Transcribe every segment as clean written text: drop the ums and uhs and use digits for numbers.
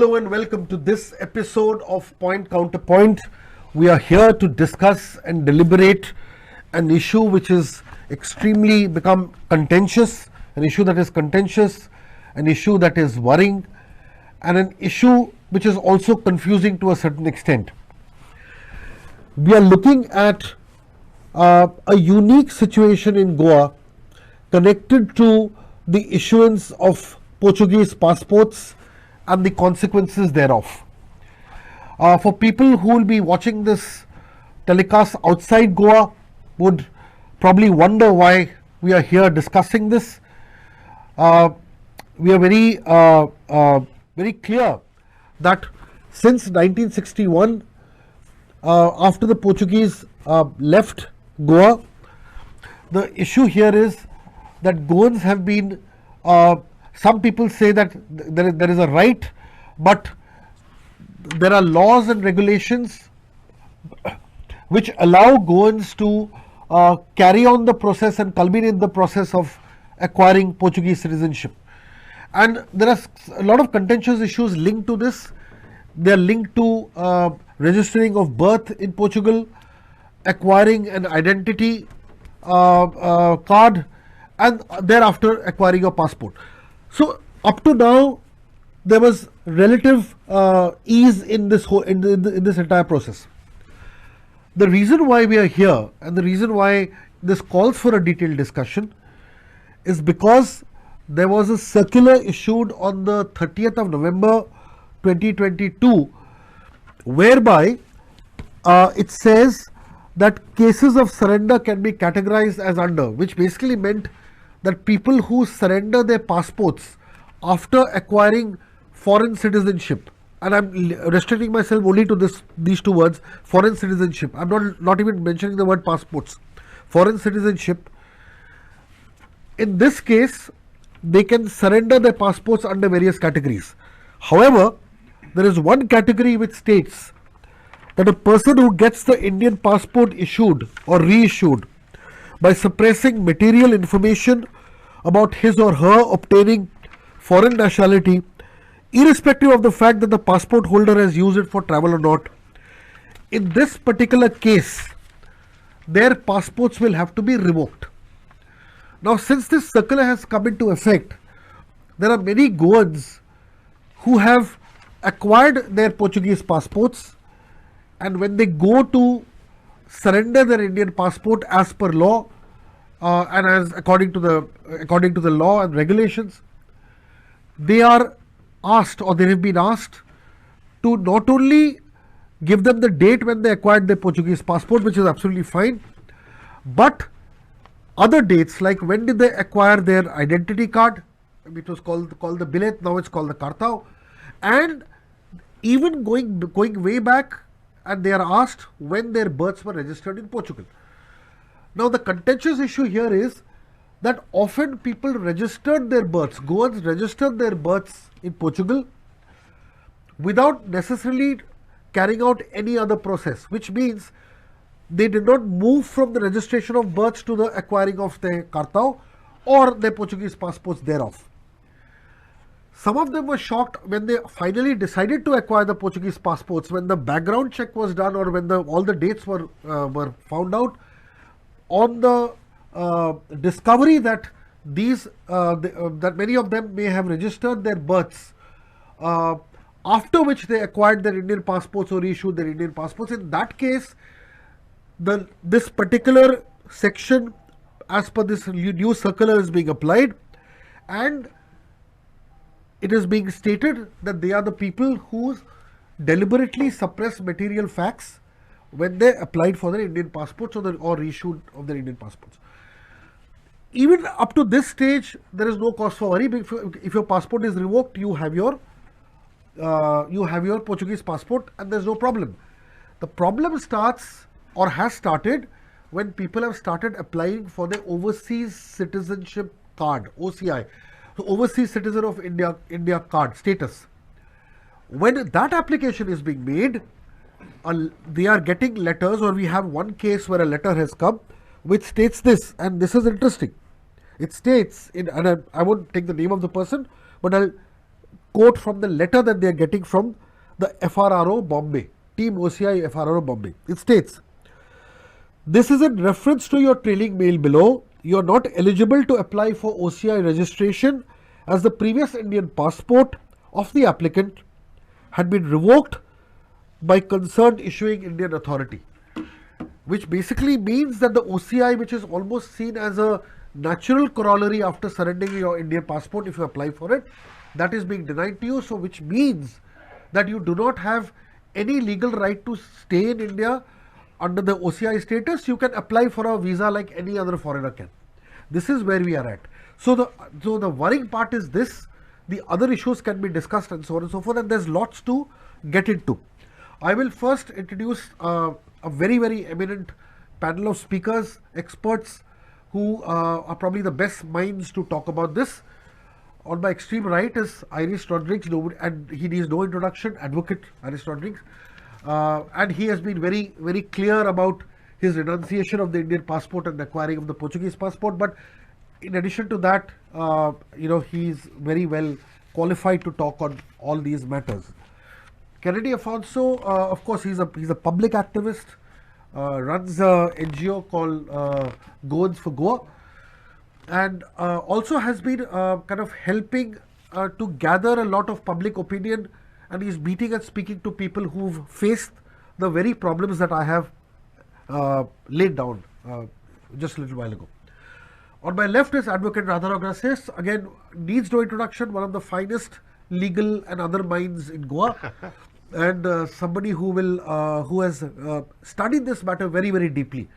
Hello and welcome to this episode of Point Counterpoint. We are here to discuss and deliberate an issue which is extremely become contentious, an issue that is contentious, an issue that is worrying, and an issue which is also confusing to a certain extent. We are looking at a unique situation in Goa connected to the issuance of Portuguese passports and the consequences thereof. For people who will be watching this telecast outside Goa would probably wonder why we are here discussing this. We are very clear that since 1961, after the Portuguese left Goa, the issue here is that Goans have been, some people say that there is a right, but there are laws and regulations which allow Goans to carry on the process and culminate the process of acquiring Portuguese citizenship. And there are a lot of contentious issues linked to this. They are linked to registering of birth in Portugal, acquiring an identity card, and thereafter acquiring a passport. So up to now, there was relative ease in this whole in this entire process. The reason why we are here and the reason why this calls for a detailed discussion is because there was a circular issued on the 30th of November 2022 whereby it says that cases of surrender can be categorized as under, which basically meant that people who surrender their passports after acquiring foreign citizenship, and I'm restricting myself only to these two words, foreign citizenship. I'm not even mentioning the word passports. Foreign citizenship. In this case, they can surrender their passports under various categories. However, there is one category which states that a person who gets the Indian passport issued or reissued by suppressing material information about his or her obtaining foreign nationality, irrespective of the fact that the passport holder has used it for travel or not, in this particular case, their passports will have to be revoked. Now, since this circular has come into effect, there are many Goans who have acquired their Portuguese passports, and when they go to surrender their Indian passport as per law and as according to the law and regulations, they are asked, or they have been asked, to not only give them the date when they acquired their Portuguese passport, which is absolutely fine, but other dates like when did they acquire their identity card, it was called the billet, now it's called the cartão, and even going way back, and they are asked when their births were registered in Portugal. Now the contentious issue here is that often people registered their births, Goans registered their births in Portugal without necessarily carrying out any other process, which means they did not move from the registration of births to the acquiring of their cartão or their Portuguese passports thereof. Some of them were shocked when they finally decided to acquire the Portuguese passports, when the background check was done or when all the dates were found out, on the discovery that that many of them may have registered their births after which they acquired their Indian passports or reissued their Indian passports. In that case, this particular section as per this new circular is being applied, and it is being stated that they are the people who deliberately suppress material facts when they applied for their Indian passports or reissued of their Indian passports. Even up to this stage, there is no cause for worry. If your passport is revoked, you have your Portuguese passport, and there's no problem. The problem starts or has started when people have started applying for the Overseas Citizenship Card, OCI, so Overseas Citizen of India card status. When that application is being made, they are getting letters, or we have one case where a letter has come which states this, and this is interesting. It states, and I won't take the name of the person, but I'll quote from the letter that they are getting from the FRRO Bombay, Team OCI FRRO Bombay. It states, "This is in reference to your trailing mail below. You are not eligible to apply for OCI registration as the previous Indian passport of the applicant had been revoked by concerned issuing Indian authority." Which basically means that the OCI, which is almost seen as a natural corollary after surrendering your Indian passport if you apply for it, that is being denied to you. So which means that you do not have any legal right to stay in India under the OCI status. You can apply for a visa like any other foreigner can. This is where we are at. So the worrying part is this. The other issues can be discussed and so on and so forth, and there's lots to get into. I will first introduce a very, very eminent panel of speakers, experts who are probably the best minds to talk about this. On my extreme right is Iris Rodrigues, and he needs no introduction, Advocate Iris Rodrigues. And he has been very, very clear about his renunciation of the Indian passport and the acquiring of the Portuguese passport. But in addition to that, he's very well qualified to talk on all these matters. Kennedy Afonso, of course, he's a public activist, runs a NGO called Goans for Goa, and also has been kind of helping to gather a lot of public opinion, and he's meeting and speaking to people who've faced the very problems that I have laid down just a little while ago. On my left is Advocate RADHARAO GRACIAS, again needs no introduction, one of the finest legal and other minds in Goa, and somebody who has studied this matter very, very deeply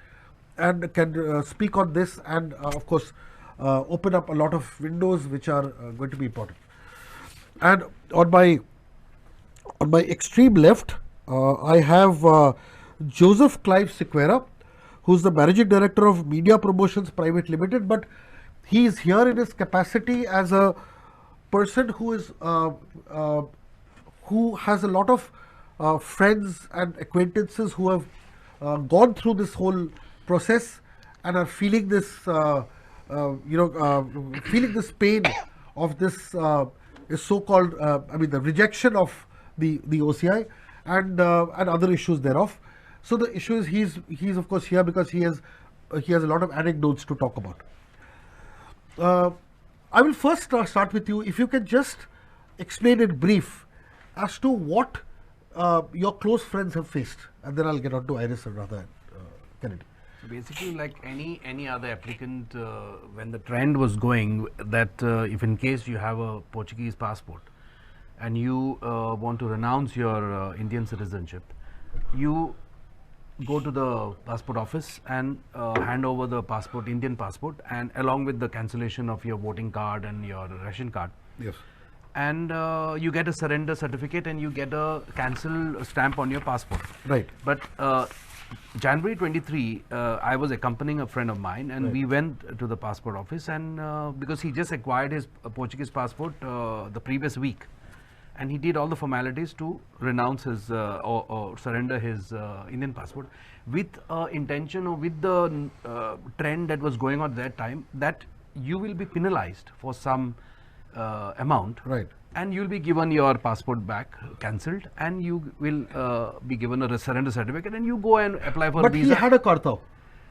and can speak on this, and of course open up a lot of windows which are going to be important. And on my extreme left, I have Joseph Clive SEQUEIRA, who's the Managing Director of Media Promotions Private Limited, but he is here in his capacity as a person who is who has a lot of friends and acquaintances who have gone through this whole process and are feeling this feeling this pain of this so-called the rejection of the OCI and other issues thereof. So the issue is he's of course here because he has a lot of anecdotes to talk about. I will first start with you. If you can just explain in brief as to what your close friends have faced, and then I'll get on to Iris and Radha and Kennedy. So basically, like any other applicant, when the trend was going that if in case you have a Portuguese passport and you want to renounce your Indian citizenship, you go to the passport office and hand over the passport, Indian passport, and along with the cancellation of your voting card and your ration card. Yes. And you get a surrender certificate and you get a cancel stamp on your passport. Right. But January 23, I was accompanying a friend of mine, and we went to the passport office, and because he just acquired his Portuguese passport the previous week, and he did all the formalities to renounce his or surrender his Indian passport with intention, or with the trend that was going on at that time, that you will be penalized for some amount, right, and you will be given your passport back, cancelled, and you will be given a surrender certificate, and you go and apply for a visa. But he had a kartao.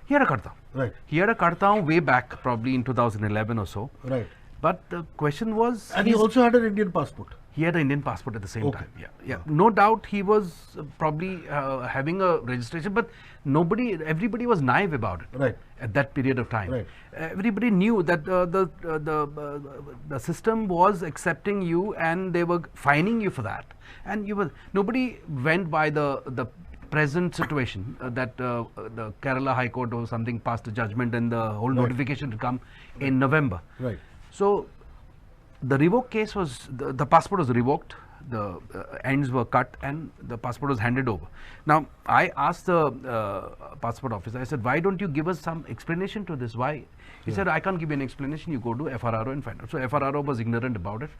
He had a kartao. Right. He had a kartao way back, probably in 2011 or so. Right. But the question was, and he also had an Indian passport. He had an Indian passport at the same time. Yeah. No doubt he was probably having a registration, but everybody was naive about it. Right. At that period of time. Right. Everybody knew that the system was accepting you and they were fining you for that. And nobody went by the present situation that the Kerala High Court or something passed a judgment and the whole notification to come in November. Right. So the revoked case was, the passport was revoked, the ends were cut, and the passport was handed over. Now, I asked the passport officer, I said, why don't you give us some explanation to this? Why? He said, I can't give you an explanation, you go to FRRO and find out. So FRRO was ignorant about it,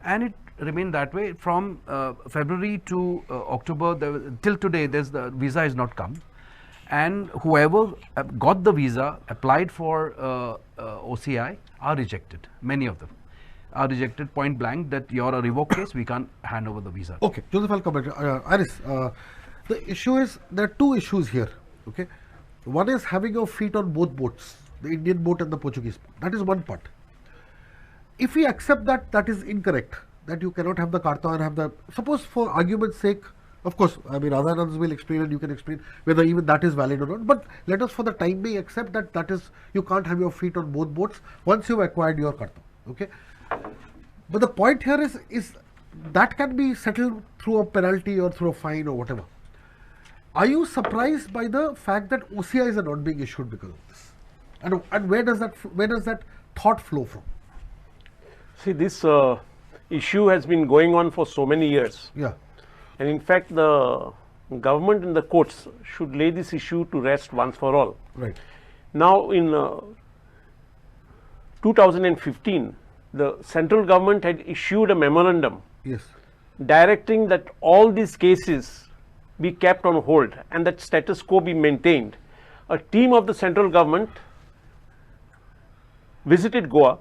and it remained that way from February to October. Till today, the visa has not come. And whoever got the visa, applied for OCI, are rejected, many of them. are rejected point blank that you're a revoked case, we can't hand over the visa. Okay, Joseph, I'll come back. Iris, the issue is, there are two issues here. Okay, one is having your feet on both boats, the Indian boat and the Portuguese boat. That is one part. If we accept that that is incorrect, that you cannot have the Karta and have the, suppose for argument's sake, of course, I mean, RADHARAO will explain and you can explain whether even that is valid or not, but let us for the time being accept that that is, you can't have your feet on both boats once you've acquired your Karta. Okay. But the point here is that can be settled through a penalty or through a fine or whatever. Are you surprised by the fact that OCIs are not being issued because of this? And where does that thought flow from? See, this issue has been going on for so many years. Yeah. And in fact, the government and the courts should lay this issue to rest once for all. Right. Now, in 2015, the central government had issued a memorandum, Yes. directing that all these cases be kept on hold and that status quo be maintained. A team of the central government visited Goa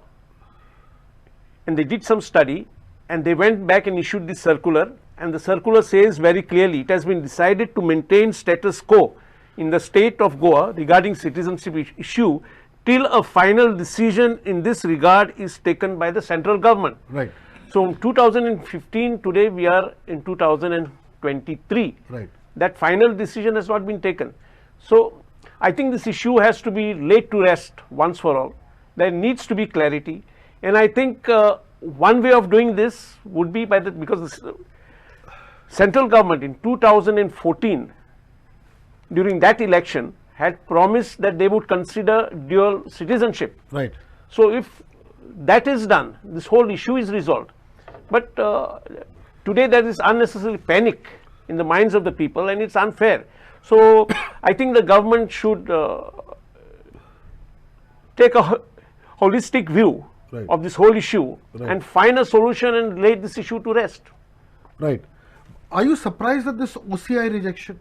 and they did some study and they went back and issued this circular, and the circular says very clearly it has been decided to maintain status quo in the state of Goa regarding citizenship issue till a final decision in this regard is taken by the central government. Right. So, 2015, today we are in 2023. Right. That final decision has not been taken. So, I think this issue has to be laid to rest once for all. There needs to be clarity, and I think one way of doing this would be by because the central government in 2014, during that election, had promised that they would consider dual citizenship. Right. So, if that is done, this whole issue is resolved. But today there is unnecessary panic in the minds of the people and it's unfair. So, I think the government should take a holistic view Right. of this whole issue Right. and find a solution and lay this issue to rest. Right. Are you surprised at this OCI rejection?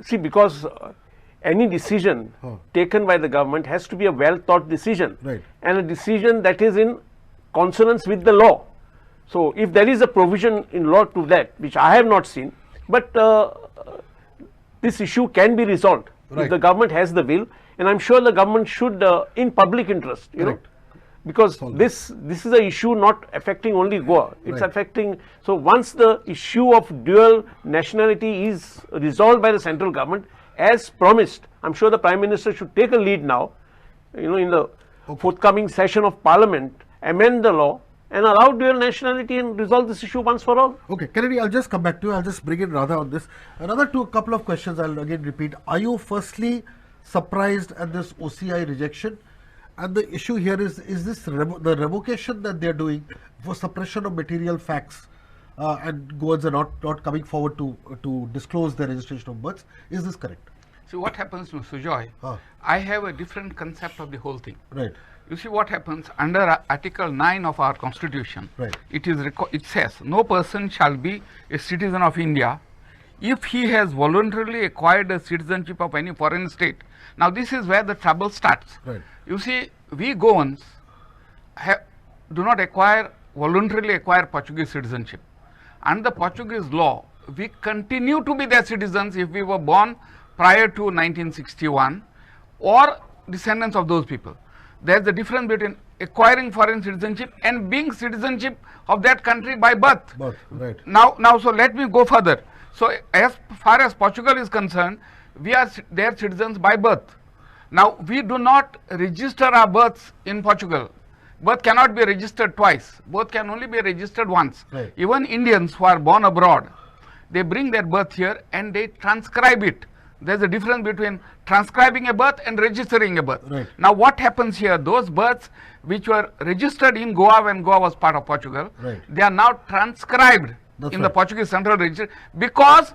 See, because any decision taken by the government has to be a well thought decision, Right. and a decision that is in consonance with the law. So, if there is a provision in law to that, which I have not seen, but this issue can be resolved Right. if the government has the will, and I am sure the government should, in public interest, you know, Correct. because this is an issue not affecting only Goa, it's Right. affecting. So, once the issue of dual nationality is resolved by the central government as promised, I am sure the Prime Minister should take a lead now, you know, in the forthcoming session of Parliament, amend the law and allow dual nationality and resolve this issue once for all. Okay, Kennedy, I'll just come back to you. I'll just bring in Radha on this. Another couple of questions I'll again repeat. Are you firstly surprised at this OCI rejection? And the issue here is this the revocation that they're doing for suppression of material facts and Goans are not coming forward to disclose their registration of births. Is this correct? See what happens to Sujoy, I have a different concept of the whole thing. Right. You see what happens under Article 9 of our Constitution. Right. It says no person shall be a citizen of India if he has voluntarily acquired a citizenship of any foreign state. Now this is where the trouble starts. Right. You see, we Goans do not voluntarily acquire Portuguese citizenship. Under Portuguese law, we continue to be their citizens if we were born prior to 1961 or descendants of those people. There is a difference between acquiring foreign citizenship and being citizenship of that country by birth. Right. Now, so let me go further. So, as far as Portugal is concerned, we are their citizens by birth. Now, we do not register our births in Portugal. Birth cannot be registered twice. Birth can only be registered once. Right. Even Indians who are born abroad, they bring their birth here and they transcribe it. There is a difference between transcribing a birth and registering a birth. Right. Now, what happens here? Those births which were registered in Goa when Goa was part of Portugal, Right. they are now transcribed That's in right. the Portuguese Central Register because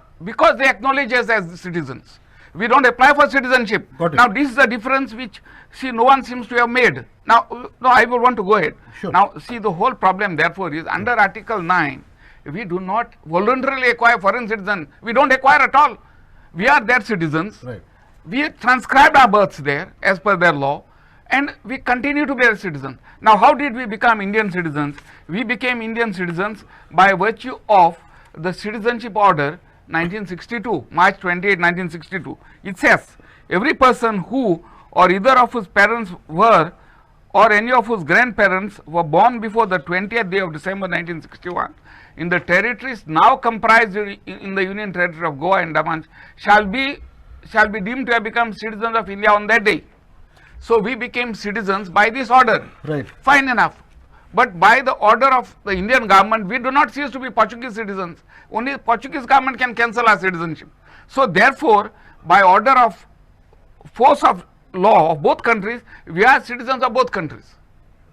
they acknowledge us as citizens. We don't apply for citizenship. Got it. Now, this is the difference which, see, no one seems to have made. Now, no, I will want to go ahead. Sure. Now, see, the whole problem therefore is under Article 9, we do not voluntarily acquire foreign citizen. We don't acquire at all. We are their citizens. Right. We transcribed our births there as per their law, and we continue to be a citizen. Now, how did we become Indian citizens? We became Indian citizens by virtue of the Citizenship Order 1962, March 28, 1962. It says, every person who or either of whose parents were or any of whose grandparents were born before the 20th day of December 1961 in the territories now comprised in the Union Territory of Goa and Daman shall be deemed to have become citizens of India on that day. So, we became citizens by this order. Right. Fine enough. But by the order of the Indian government, we do not cease to be Portuguese citizens. Only the Portuguese government can cancel our citizenship. So, therefore, by order of force of law of both countries, we are citizens of both countries.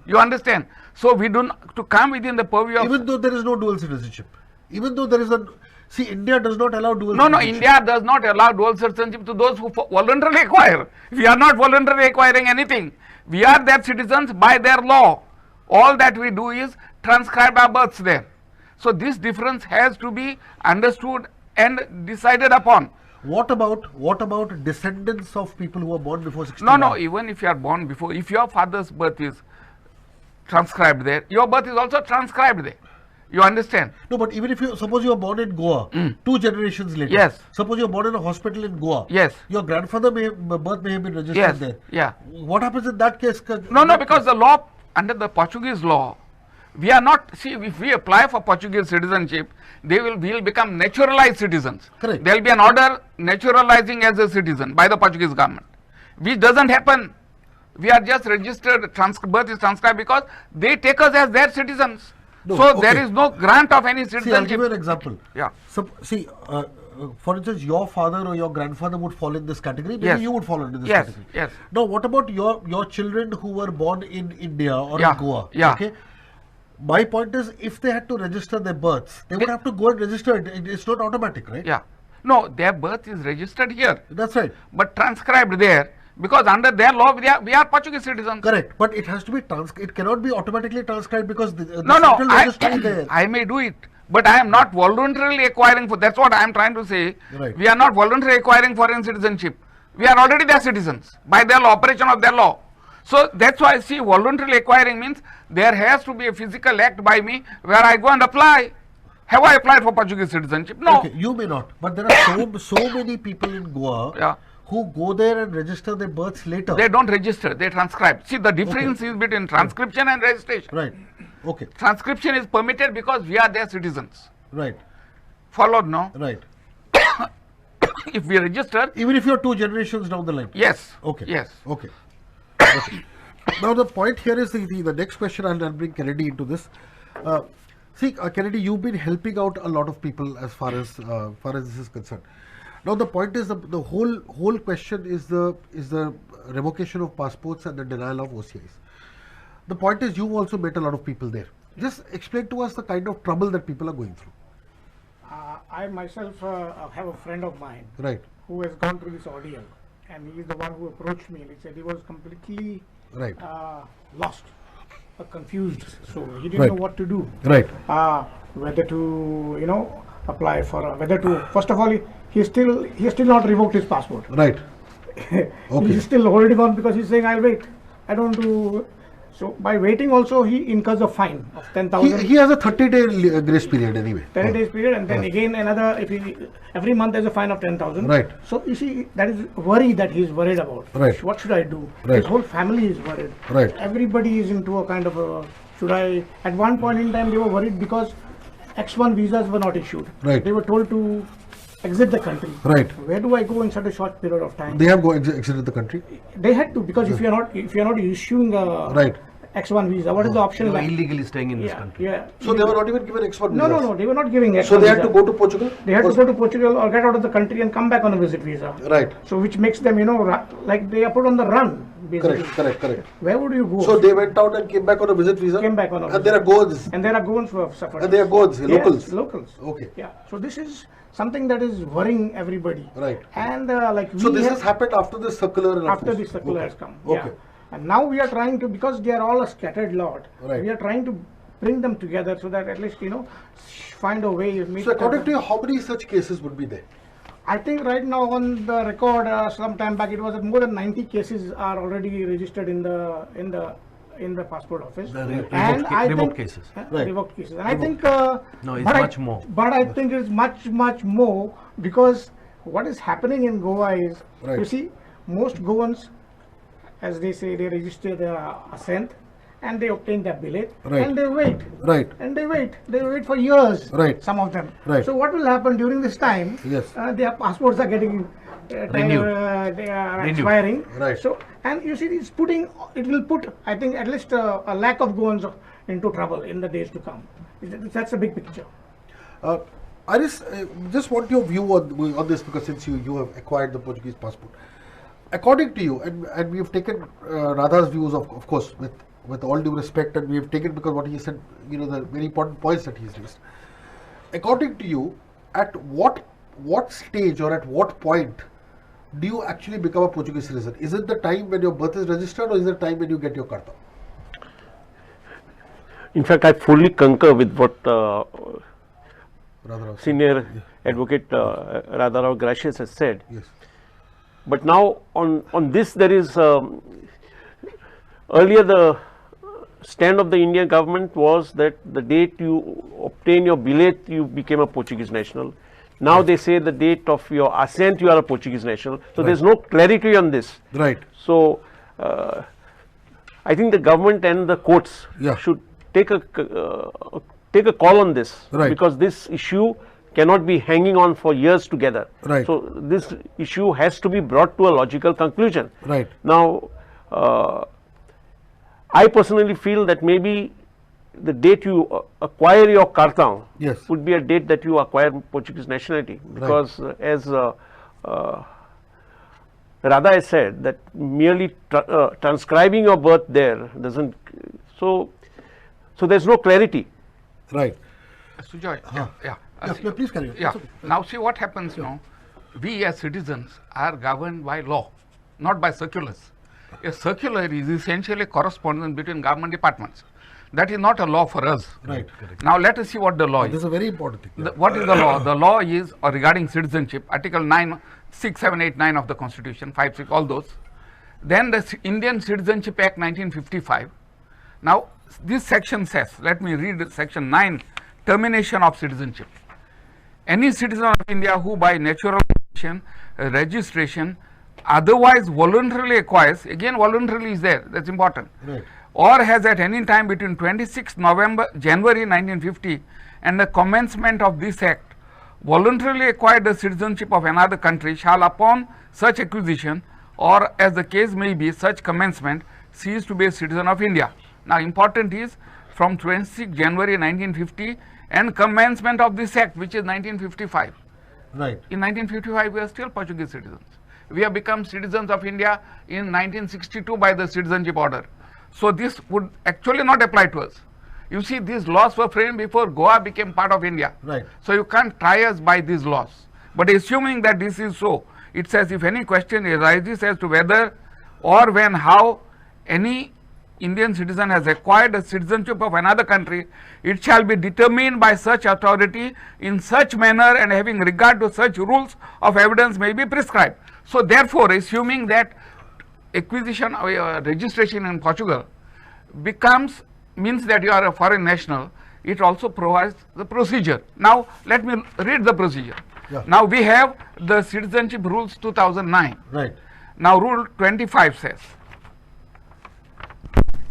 You understand? So, we do not, to come within the purview of... Even though there is no dual citizenship, even though there is a... See, India does not allow dual No, citizenship. India does not allow dual citizenship to those who voluntarily acquire. We are not voluntarily acquiring anything. We are their citizens by their law. All that we do is transcribe our births there. So, this difference has to be understood and decided upon. What about descendants of people who were born before 61? No, even if you are born before, if your father's birth is transcribed there, your birth is also transcribed there. You understand? No, but even if you, suppose you are born in Goa, 2 generations later. Yes. Suppose you are born in a hospital in Goa. Yes. Your grandfather birth may have been registered Yes. there. Yeah. What happens in that case? No, because the law, under the Portuguese law, we are not, see, if we apply for Portuguese citizenship, we will become naturalized citizens. Correct. There will be an order naturalizing as a citizen by the Portuguese government, which doesn't happen. We are just registered, birth is transcribed because they take us as their citizens. No, so, okay. there is no grant of any See, I'll citizenship. give you an example. Yeah. So, see, for instance, your father or your grandfather would fall in this category. Maybe Yes. you would fall into this Yes, category. yes. Now, what about your children who were born in India or Yeah, in Goa? yeah. Okay. My point is, if they had to register their births, they would have to go and register it. It's not automatic, right? Yeah. No, their birth is registered here, That's right. but transcribed there, because under their law we are Portuguese citizens. Correct. But it has to be it cannot be automatically transcribed because the No, central registry is there. I may do it, but I am not voluntarily acquiring for, that's what I am trying to say. Right. We are not voluntarily acquiring foreign citizenship. We are already their citizens by their law, operation of their law. So, that's why I see voluntarily acquiring means there has to be a physical act by me where I go and apply. Have I applied for Portuguese citizenship? No. Okay, you may not, but there are so many people in Goa Yeah. who go there and register their births later. They don't register, they transcribe. See, the difference is between transcription and registration. Right. Okay. Transcription is permitted because we are their citizens. Right. Followed, no? Right. If we register, Even if you're 2 generations down the line. yes. Okay. Yes. Okay. Okay. Now the point here is the next question. I'll bring Kennedy into this. See, Kennedy, you've been helping out a lot of people as far as this is concerned. Now the point is the whole question is the revocation of passports and the denial of OCIs. The point is you've also met a lot of people there. Just explain to us the kind of trouble that people are going through. I myself have a friend of mine Right. who has gone through this ordeal, and he is the one who approached me and he said he was completely Right. lost, confused, so he didn't Right. know what to do. Right. Whether to apply for whether to, first of all, he has still not revoked his passport. Right. Okay. He's still holding on because he's saying, I'll wait, I don't do. So by waiting also he incurs a fine of 10,000. He has a 30-day grace period anyway. 30 days period, and then again another, every month there's a fine of 10,000. Right. So you see, that is worry that he's worried about. Right. What should I do? Right. His whole family is worried. Right. Everybody is into a kind of a, should I, at one point in time they were worried because X1 visas were not issued. Right. They were told to exit the country. Right. Where do I go in such a short period of time? They have exited the country. They had to, because if you're not issuing a Right. X1 visa, what is the option You are left? illegally staying in this country. Yeah. So they were not even given X1 No, visas. no, they were not giving X1 So they had visa. to go to Portugal? They had to go to Portugal or get out of the country and come back on a visit visa. Right. So which makes them, like they are put on the run, basically. Correct. Where would you go? So they went out and came back on a visit visa? Came back on a And there are Goans. And there are Goans who have suffered. And they are Goans, locals. Yes, locals. Okay. Yeah. So this is something that is worrying everybody. Right. And So this has happened after this circular? and after this- this circular okay. has come. Okay. Yeah. And now we are trying to, because they are all a scattered lot, Right. we are trying to bring them together so that at least, find a way. So according to you, how many such cases would be there? I think right now on the record, some time back, it was that more than 90 cases are already registered in the passport office. The revoked cases. Right. Revoked cases. And I think No, it's much more. But I think it's much more, because what is happening in Goa is, you see, most Goans, as they say, they register their assent and they obtain their billet and they wait. Right. And they wait for years. Right. Some of them. Right. So what will happen during this time? Yes. Their passports are getting Renewed. they are expiring. Right. So, and you see, it will put, I think, at least a lack of Goans into trouble in the days to come. That's a big picture. I just want your view on this, because since you have acquired the Portuguese passport. According to you, and we have taken Radha's views, of course, with all due respect, and we have taken, because what he said, the very important points that he's raised. According to you, at what stage or at what point do you actually become a Portuguese citizen? Is it the time when your birth is registered, or is it the time when you get your carta? In fact, I fully concur with what Senior Advocate RADHARAO GRACIAS has said. Yes. But now on this, there is earlier the stand of the Indian government was that the date you obtain your billet, you became a Portuguese national. Now they say the date of your assent, you are a Portuguese national. So there's no clarity on this. Right. So I think the government and the courts should take a call on this, because this issue cannot be hanging on for years together. Right. So this issue has to be brought to a logical conclusion. Right. Now, I personally feel that maybe the date you acquire your cartão would be a date that you acquire Portuguese nationality, because as Radha has said, that merely transcribing your birth there doesn't, so there's no clarity. Right. Sujoy, please carry on. Yeah. Now see what happens now. We as citizens are governed by law, not by circulars. A circular is essentially correspondence between government departments. That is not a law for us. Right. Now let us see what the law is. This is a very important thing. What is the law? The law is regarding citizenship, Article 9, 6, 7, 8, 9 of the Constitution, 5, 6, all those. Then the Indian Citizenship Act 1955. Now this section says, let me read section 9, termination of citizenship. Any citizen of India who by naturalization, registration, otherwise voluntarily acquires, again voluntarily is there, that's important, or has at any time between 26 January 1950 and the commencement of this act voluntarily acquired the citizenship of another country shall upon such acquisition, or as the case may be, such commencement, cease to be a citizen of India. Now important is from 26 January 1950 and commencement of this act, which is 1955. Right. In 1955 we are still Portuguese citizens. We have become citizens of India in 1962 by the citizenship order. So this would actually not apply to us. You see, these laws were framed before Goa became part of India. Right. So you can't try us by these laws. But assuming that this is so, it says if any question arises as to whether or when, how any Indian citizen has acquired the citizenship of another country, it shall be determined by such authority in such manner and having regard to such rules of evidence may be prescribed. So therefore, assuming that acquisition or registration in Portugal means that you are a foreign national, it also provides the procedure. Now let me read the procedure. Now we have the Citizenship Rules 2009. Right. Now Rule 25 says,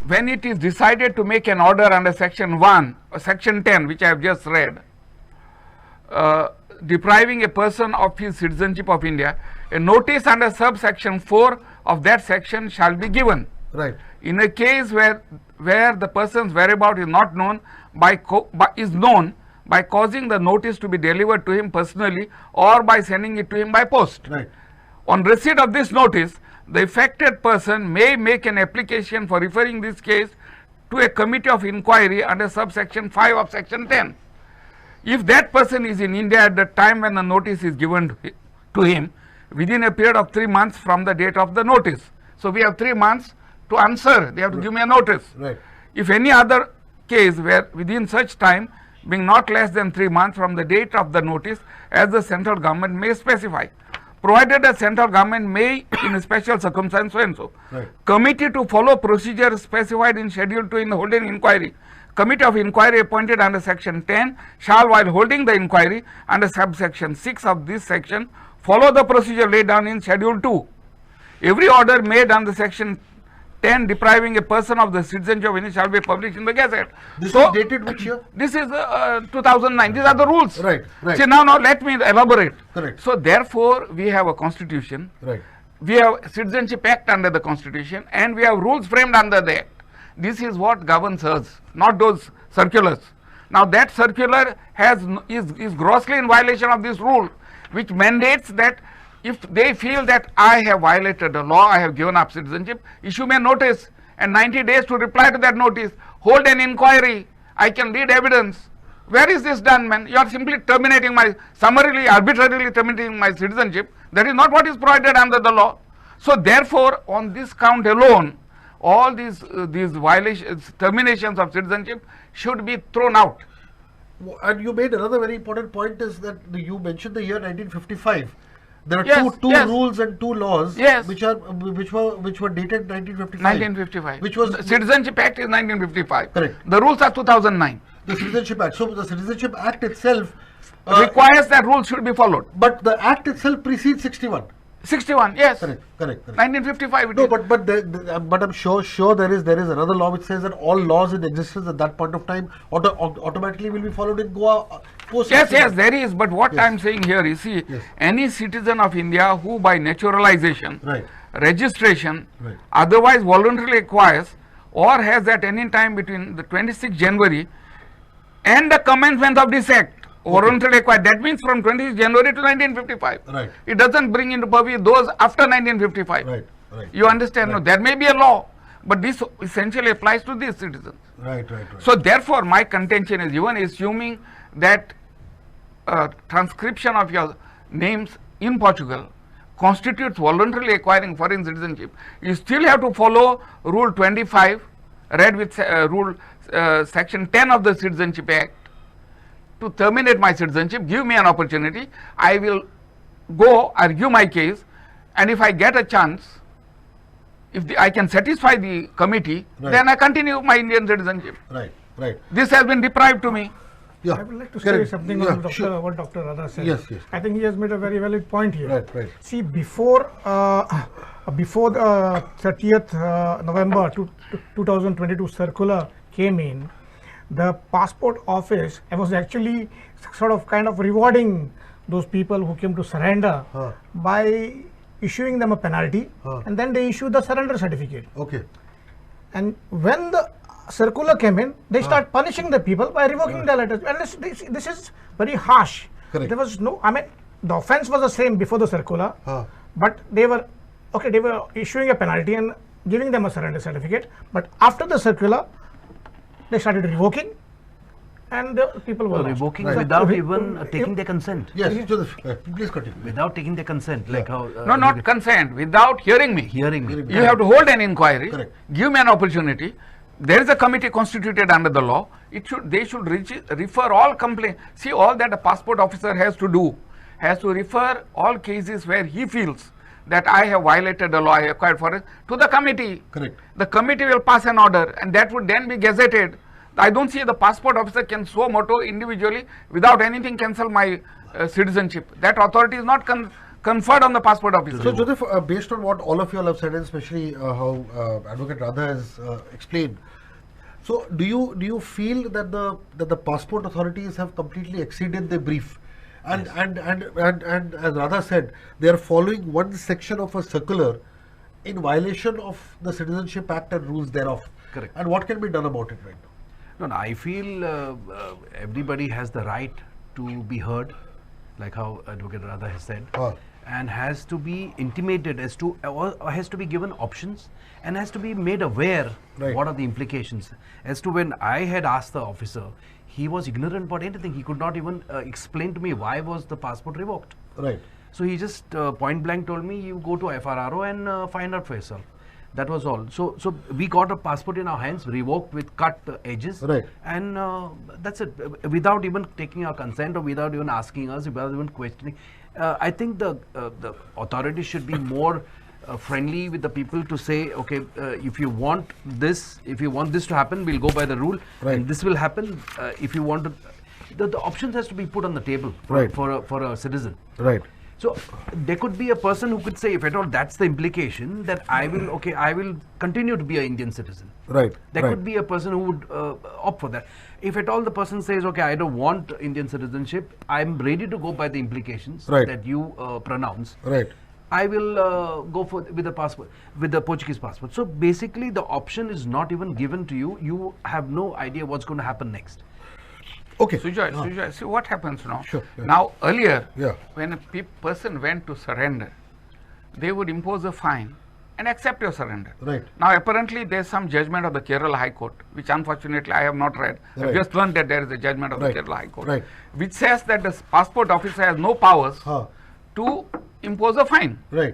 when it is decided to make an order under section 1 or section 10, which I have just read, depriving a person of his citizenship of India, a notice under subsection 4 of that section shall be given. Right. In a case where the person's whereabouts is not known by causing the notice to be delivered to him personally or by sending it to him by post. Right. On receipt of this notice, the affected person may make an application for referring this case to a committee of inquiry under subsection 5 of section 10. If that person is in India at the time when the notice is given to him, within a period of 3 months from the date of the notice. So we have 3 months to answer, they have to give me a notice. Right. If any other case where within such time being not less than 3 months from the date of the notice as the central government may specify, provided the central government may in a special circumstance so and so. Right. Committee to follow procedure specified in schedule 2 in the holding inquiry. Committee of inquiry appointed under section 10 shall, while holding the inquiry under subsection 6 of this section, follow the procedure laid down in schedule 2. Every order made under section 10 depriving a person of the citizenship of any shall be published in the Gazette. This So, is dated which year? this is 2009. These are the rules. Right, right. See, now let me elaborate. Correct. So therefore, we have a constitution. Right. We have Citizenship Act under the constitution, and we have rules framed under the act. This is what governs us, not those circulars. Now that circular is grossly in violation of this rule, which mandates that if they feel that I have violated the law, I have given up citizenship, issue me a notice and 90 days to reply to that notice, hold an inquiry, I can read evidence. Where is this done, man? You are simply terminating summarily, arbitrarily terminating my citizenship. That is not what is provided under the law. So therefore, on this count alone, all these violations, terminations of citizenship should be thrown out. And you made another very important point, is that you mentioned the year 1955. There are Yes, two yes. rules and 2 laws, Yes. which were dated 1955. 1955. Which was the Citizenship Act is 1955. Correct. The rules are 2009. the Citizenship Act. So the Citizenship Act itself Requires that rules should be followed. but the Act itself precedes 61. 61, yes. Correct. 1955 it No, is. but I'm sure there is another law which says that all laws in existence at that point of time automatically will be followed in Goa post. Yes, there is. But what Yes. I am saying here is, see, Yes. any citizen of India who by naturalization, Right. registration, Right. otherwise voluntarily acquires or has at any time between the 26th January and the commencement of this act, voluntarily acquired. That means from 26th January to 1955. Right. It doesn't bring into purview those after 1955. Right. You understand? No, there may be a law, but this essentially applies to these citizens. Right. So therefore, my contention is, even assuming that transcription of your names in Portugal constitutes voluntarily acquiring foreign citizenship, you still have to follow Rule 25, read with Section 10 of the Citizenship Act, to terminate my citizenship. Give me an opportunity. I will go argue my case, and if I get a chance, if I can satisfy the committee, Right. then I continue my Indian citizenship. Right. This has been deprived to me. Yeah. I would like to say Correct. something Yeah, on sure. what Dr. Radha said. Yes. I think he has made a very valid point here. Right. See, before the 30th November 2022 circular came in, the passport office was actually kind of rewarding those people who came to surrender by issuing them a penalty, and then they issue the surrender certificate. Okay. And when the circular came in, they start punishing the people by revoking the letters. And this is very harsh. Correct. There was no, the offense was the same before the circular, but they were issuing a penalty and giving them a surrender certificate. But after the circular, they started revoking, and the people were lost. Revoking Right. without even taking their consent. Yes. Joseph, please continue. Without taking their consent, like how No, not consent, without hearing me. hearing me. You have to hold an inquiry, Correct. give me an opportunity. There is a committee constituted under the law. They should refer all complaints. See, all that a passport officer has to do, has to refer all cases where he feels that I have violated the law I acquired for it to the committee. Correct. The committee will pass an order, and that would then be gazetted. I don't see the passport officer can suo moto individually without anything cancel my citizenship. That authority is not conferred on the passport officer. So Joseph, based on what all of you all have said, and especially how Advocate Radha has explained, so do you feel that the passport authorities have completely exceeded their brief, and as Radha said, they are following one section of a circular in violation of the Citizenship Act and rules thereof? Correct. And what can be done about it right now? No, I feel everybody has the right to be heard, like how Advocate Radha has said, and has to be intimated as to, or has to be given options, and has to be made aware what are the implications. As to when I had asked the officer, he was ignorant about anything. He could not even explain to me why was the passport revoked. Right. So he just point blank told me, you go to FRRO and find out for yourself. That was all. So we got a passport in our hands, revoked with cut edges, Right. and that's it. Without even taking our consent or without even asking us, without even questioning. I think the authorities should be more friendly with the people to say, okay, if you want this to happen, we'll go by the rule, Right. and this will happen. If you want to, the options has to be put on the table Right. for a citizen. Right. So there could be a person who could say, if at all that's the implication, that I will continue to be an Indian citizen. Right. There right. could be a person who would opt for that. If at all the person says, okay, I don't want Indian citizenship, I'm ready to go by the implications Right. that you pronounce. Right. I will go with the passport, with the Portuguese passport. So basically, the option is not even given to you. You have no idea what's going to happen next. Okay. Sujoy, see what happens now. Sure, yeah. Now, earlier, Yeah. when a person went to surrender, they would impose a fine and accept your surrender. Right. Now, apparently, there's some judgment of the Kerala High Court, which unfortunately I have not read. Right. I've just learned that there is a judgment of Right. the Kerala High Court, Right. which says that the passport officer has no powers Huh. to impose a fine. Right.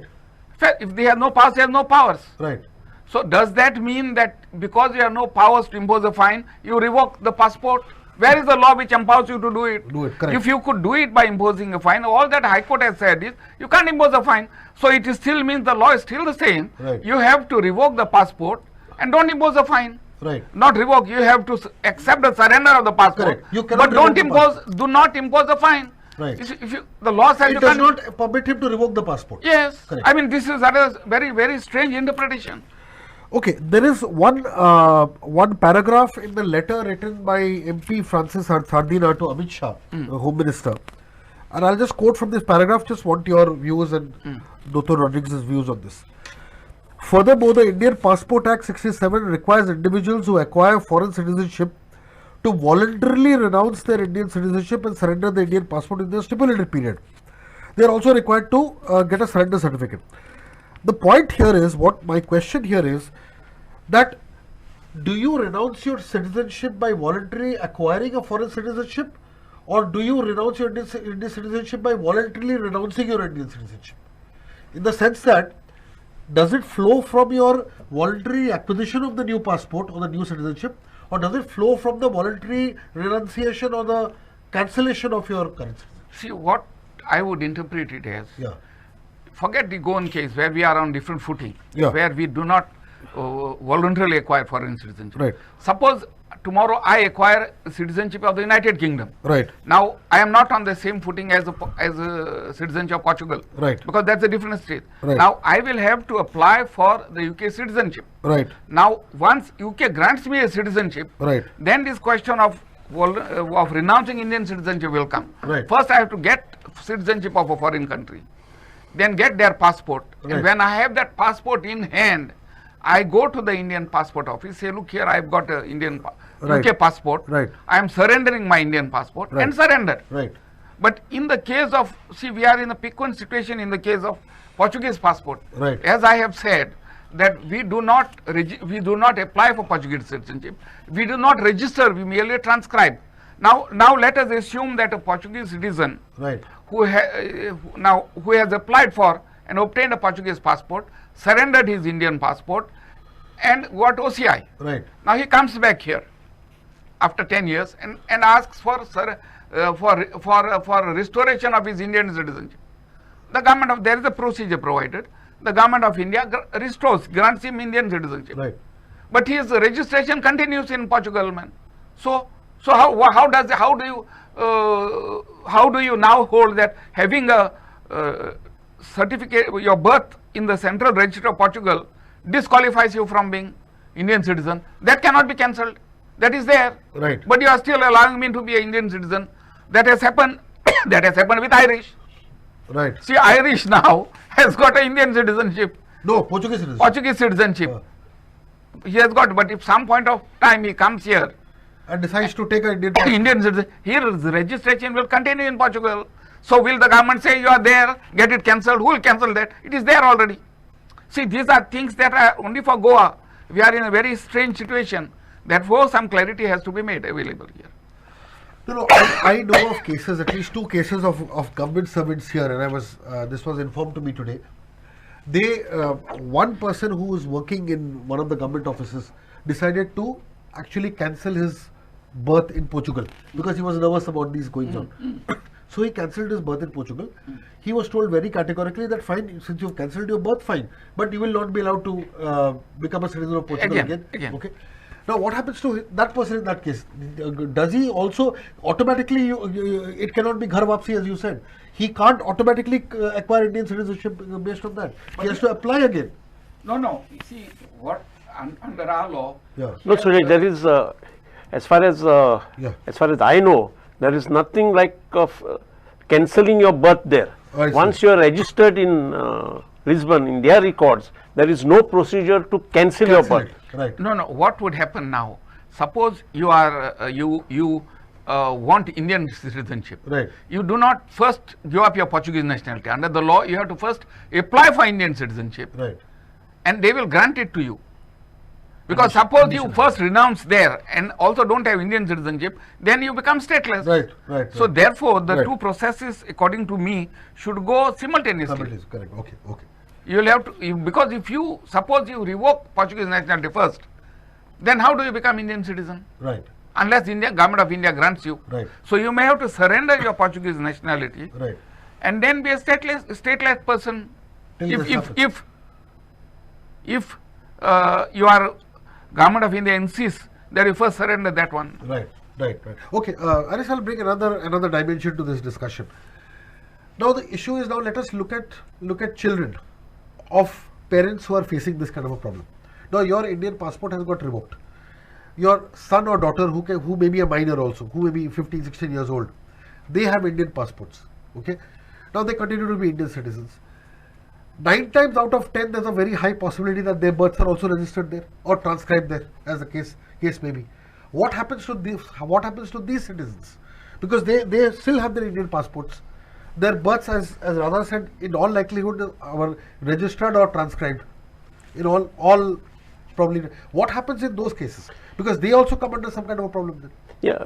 If they have no powers, they have no powers. Right. So does that mean that because you have no powers to impose a fine, you revoke the passport? Where is the law which empowers you to do it? Do it, correct. If you could do it by imposing a fine, all that High Court has said is you can't impose a fine. So it is still means the law is still the same. Right. You have to revoke the passport and don't impose a fine. Right. Not revoke, you have to accept the surrender of the passport. Correct. You cannot but don't revoke the impose, do not impose a fine. Right. If you, the law says you It does can't. not permit him to revoke the passport. Yes. Correct. I mean, this is a very, very strange interpretation. Okay, there is one paragraph in the letter written by MP Francis Sardina to Amit Shah, the Home Minister, and I'll just quote from this paragraph. Just want your views and Dr. Rodrigues' views on this. Furthermore, the Indian Passport Act 67 requires individuals who acquire foreign citizenship to voluntarily renounce their Indian citizenship and surrender the Indian passport in the stipulated period. They are also required to get a surrender certificate. The point here is, what my question here is, that do you renounce your citizenship by voluntarily acquiring a foreign citizenship, or do you renounce your Indian citizenship by voluntarily renouncing your Indian citizenship? In the sense that, does it flow from your voluntary acquisition of the new passport or the new citizenship, or does it flow from the voluntary renunciation or the cancellation of your current citizenship? See, what I would interpret it as, Yeah. forget the Goan case where we are on different footing, Yeah. where we do not voluntarily acquire foreign citizenship. Right. Suppose tomorrow I acquire citizenship of the United Kingdom. Right. Now, I am not on the same footing as a citizenship of Portugal. Right. Because that's a different state. Right. Now, I will have to apply for the UK citizenship. Right. Now, once UK grants me a citizenship, Right. then this question of renouncing Indian citizenship will come. Right. First, I have to get citizenship of a foreign country, then get their passport. Right. And when I have that passport in hand, I go to the Indian passport office, say, look here, I've got a Right. UK passport. Right. I am surrendering my Indian passport, Right. and surrender. Right. But in the case of, see, we are in a piquant situation in the case of Portuguese passport. Right. As I have said, that we do not apply for Portuguese citizenship. We do not register. We merely transcribe. Now let us assume that a Portuguese citizen Right. who has applied for and obtained a Portuguese passport, surrendered his Indian passport, and got OCI. Right. Now he comes back here after 10 years and asks for restoration of his Indian citizenship. The government of, there is a procedure provided. The government of India grants him Indian citizenship. Right. But his registration continues in Portugal, man. So how do you now hold that having a certificate, your birth in the central register of Portugal disqualifies you from being Indian citizen? That cannot be cancelled. That is there. Right. But you are still allowing me to be an Indian citizen. That has happened. That has happened with Irish. Right. See, Irish now has got an Indian citizenship. No, Portuguese citizenship. Portuguese citizenship. He has got, but if some point of time he comes here And decides to take an Indian passport. Indian citizen, here his registration will continue in Portugal. So will the government say you are there, get it cancelled? Who will cancel that? It is there already. See, these are things that are only for Goa. We are in a very strange situation. Therefore, some clarity has to be made available here. No, I know of cases, at least 2 cases of government servants here, and this was informed to me today, they one person who was working in one of the government offices decided to actually cancel his birth in Portugal because he was nervous about these goings on. So he cancelled his birth in Portugal. He was told very categorically that fine, since you've cancelled your birth, fine, but you will not be allowed to become a citizen of Portugal again. Okay. Now what happens to that person in that case? Does he also automatically, it cannot be ghar wapsi as you said. He can't automatically acquire Indian citizenship based on that. He has to apply again. No. You see, what under our law. Yeah. No, Suresh, there is, as far as I know, there is nothing like of cancelling your birth there. Once you are registered in Lisbon, in their records, there is no procedure to cancel your birth. Right. No. What would happen now? Suppose you are you want Indian citizenship. Right. You do not first give up your Portuguese nationality. Under the law, you have to first apply for Indian citizenship. Right. And they will grant it to you. Because suppose you first renounce there and also don't have Indian citizenship, then you become stateless. Right. So therefore, the two processes, according to me, should go simultaneously. Correct. Okay. You will have to, because if you suppose you revoke Portuguese nationality first, then how do you become Indian citizen? Right. Unless Government of India grants you. Right. So you may have to surrender your Portuguese nationality. Right. And then be a stateless person. If your Government of India insists that you first surrender that one. Right. Okay, Anis, I'll bring another dimension to this discussion. Now the issue is, now let us look at children of parents who are facing this kind of a problem. Now your Indian passport has got revoked. Your son or daughter who may be a minor also, who may be 15, 16 years old, they have Indian passports. Okay. Now they continue to be Indian citizens. 9 times out of 10, there's a very high possibility that their births are also registered there or transcribed there, as the case may be. What happens to these citizens? Because they still have their Indian passports. Their births, as Radha said, in all likelihood are registered or transcribed. In all probably. What happens in those cases? Because they also come under some kind of a problem then. Yeah.